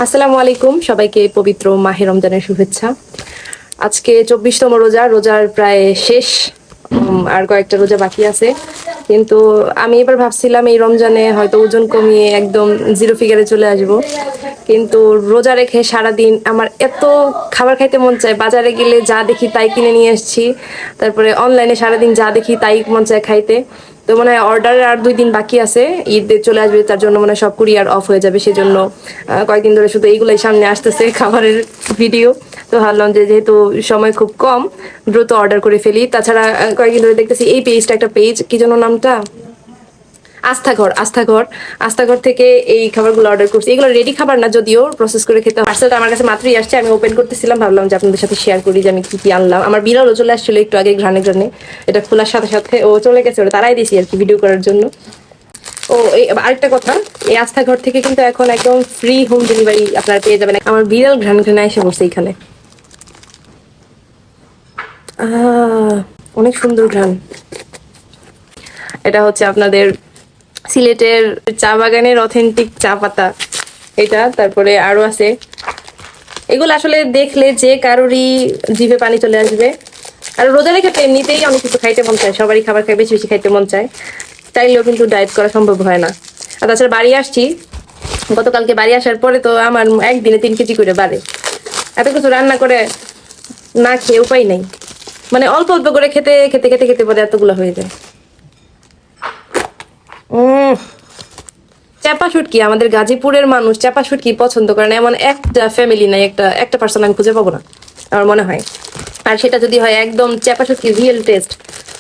আসসালামু আলাইকুম, সবাইকে পবিত্র মাহে রমজানের শুভেচ্ছা। আজকে 24তম রোজা, রোজার প্রায় শেষ। আর কয়েকটা রোজা বাকি আছে, কিন্তু আমি এবার ভাবছিলাম এই রমজানে হয়তো ওজন কমিয়ে একদম জিরো ফিগারে চলে আসব। কিন্তু রোজা রেখে সারাদিন আমার এত খাবার খাইতে মন চায়, বাজারে গেলে যা দেখি তাই কিনে নিয়ে আসছি। তারপরে অনলাইনে সারাদিন যা দেখি তাই মন চায় খাইতে। তো মনে হয় অর্ডারের আর 2 দিন বাকি আছে, ঈদ চলে আসবে, তার জন্য মনে হয় সব কুরিয়ার অফ হয়ে যাবে। সেজন্য কয়েকদিন ধরে শুধু এইগুলাই সামনে আসতেছে, খাবারের ভিডিও। তো ভাবলাম যে যেহেতু সময় খুব কম, দ্রুত অর্ডার করে ফেলি। তাছাড়া কয়েকদিন ধরে দেখতেছি এই পেজটা, একটা পেজ কি যেন নামটা, আস্থাঘর। আস্থাঘর আস্থাঘর থেকে এই খাবারগুলো অর্ডার করছি। এগুলো রেডি খাবার না, যদিও প্রসেস করে খেতে। পার্সেলটা আমার কাছে মাত্রই আসছে, আমি ওপেন করতেছিলাম, ভাবলাম যে আপনাদের সাথে শেয়ার করি যে আমি কি কি আনলাম। আমার বিড়ালও চলে আসছিল একটু আগে ঘ্রাণে ঘ্রাণে, এটা খোলার সাথে সাথে ও চলে গেছে, ওটা তারাই দিয়েছি আর কি ভিডিও করার জন্য। ও এই আরেকটা কথা, এই আস্থাঘর থেকে কিন্তু এখন একদম ফ্রি হোম ডেলিভারি আপনারা পেয়ে যাবেন। আমার বিড়াল ঘ্রাণ ঘ্রাণে এসে বসে এখানে। অনেক সুন্দর ঘ্রাণ। এটা হচ্ছে আপনাদের সিলেটের চা বাগানের অথেন্টিক চা পাতা এটা। তারপরে আরো আছে, এগুলো আসলে দেখলে যে কারোরই জিভে পানি চলে আসবে। আর রোজা রেখে তো এমনিতেই অনেক কিছু খাইতে মন চায়, সবারই খাবার খাই বেশি বেশি খাইতে মন চায়, চাইলেও কিন্তু ডায়েট করা সম্ভব হয় না। আর তাছাড়া বাড়ি আসছি, গতকালকে বাড়ি আসার পরে তো আমার একদিনে 3 কেজি করে বাড়ে। এত কিছু রান্না করে না খেয়ে উপায় নেই, মানে অল্প অল্প করে খেতে খেতে খেতে খেতে পরে এতগুলো হয়ে যায়। চাপা শুটকি, আমাদের গাজীপুরের মানুষ চাপা শুটকি পছন্দ করে না এমন একটা ফ্যামিলি নাই, একটা একটা পার্সন আমি খুঁজে পাবো না আমার মনে হয়। আর সেটা যদি হয় একদম চাপা শুটকি রিয়েল টেস্ট।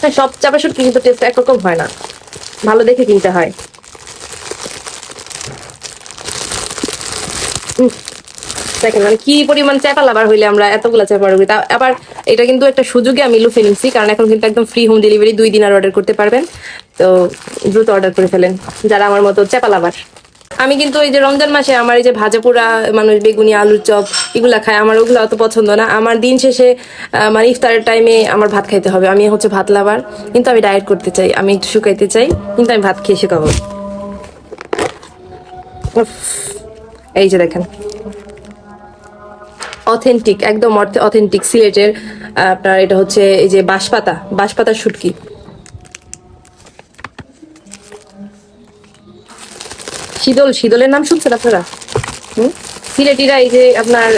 হ্যাঁ, সব চাপা শুটকি কিন্তু টেস্ট একরকম হয় না, ভালো দেখে কিনতে হয়। দেখেন মানে কি পরিমাণ চেপা লাভার হইলে আমরা এতগুলা চেপা রুগী। তা আবার এটা কিন্তু একটা সুযোগে আমি লুফে নিচ্ছি, কারণ এখন কিন্তু একদম ফ্রি হোম ডেলিভারি, 2 দিন আর অর্ডার করতে পারবেন। তো দ্রুত অর্ডার করে ফেলেন যারা আমার মতো চেপা লাভার। আমি কিন্তু এই যে রমজান মাসে আমার এই যে ভাজা পোড়া মানুষ বেগুনি আলুর চপ এগুলা খায়, আমার ওগুলো অত পছন্দ না। আমার দিন শেষে মানে ইফতারের টাইমে আমার ভাত খাইতে হবে। আমি হচ্ছে ভাত লাভার, কিন্তু আমি ডায়েট করতে চাই, আমি একটু শুকাইতে চাই, কিন্তু আমি ভাত খেয়ে শুকাবো। উফ, এই যে দেখেন, অথেন্টিক, একদম অথেন্টিক সিলেটের। আপনার এটা হচ্ছে এই যে বাঁশপাতা, বাঁশপাতার শুটকি। শীতল, শীতলের নাম শুনছেন আপনারা? সিলেটিরা এই যে আপনার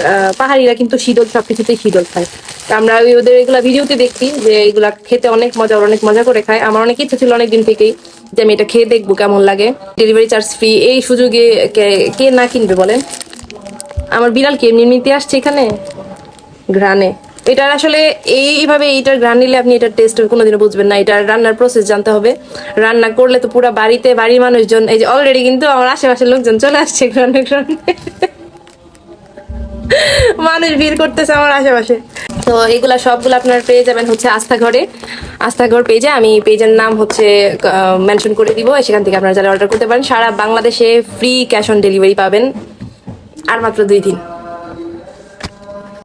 পাহাড়িরা কিন্তু শীতল, সবকিছুতেই শীতল খায়। তা আমরা ওদের এগুলা ভিডিওতে দেখছি যে এগুলা খেতে অনেক মজা, অনেক মজা করে খায়। আমার অনেক ইচ্ছা ছিল অনেকদিন থেকেই যে আমি এটা খেয়ে দেখবো কেমন লাগে। ডেলিভারি চার্জ ফ্রি, এই সুযোগে কে কে না কিনবে বলেন? আমার বিড়াল কি এমনি এমনিতে আসছে এখানে ঘ্রাণে। এটার আসলে এইভাবে এইটার ঘ্রাণ নিলে আপনি এটার টেস্ট কোনোদিনও বুঝবেন না। এটার রান্নার প্রসেস জানতে হবে। রান্না করলে তো পুরো বাড়িতে, বাড়ির মানুষজন, এই যে অলরেডি কিন্তু আমার আশেপাশের লোকজন চলে আসছে ঘ্রাণে ঘ্রাণে, মানুষ ভিড় করতেছে আমার আশেপাশে। তো এগুলা সবগুলো আপনার পেয়ে যাবেন হচ্ছে আস্থাঘরে। আস্থাঘর পেজে, আমি পেজের নাম হচ্ছে মেনশন করে দিব, সেখান থেকে আপনারা যারা অর্ডার করতে পারেন। সারা বাংলাদেশে ফ্রি ক্যাশ অন ডেলিভারি পাবেন, আর মাত্র 2 দিন।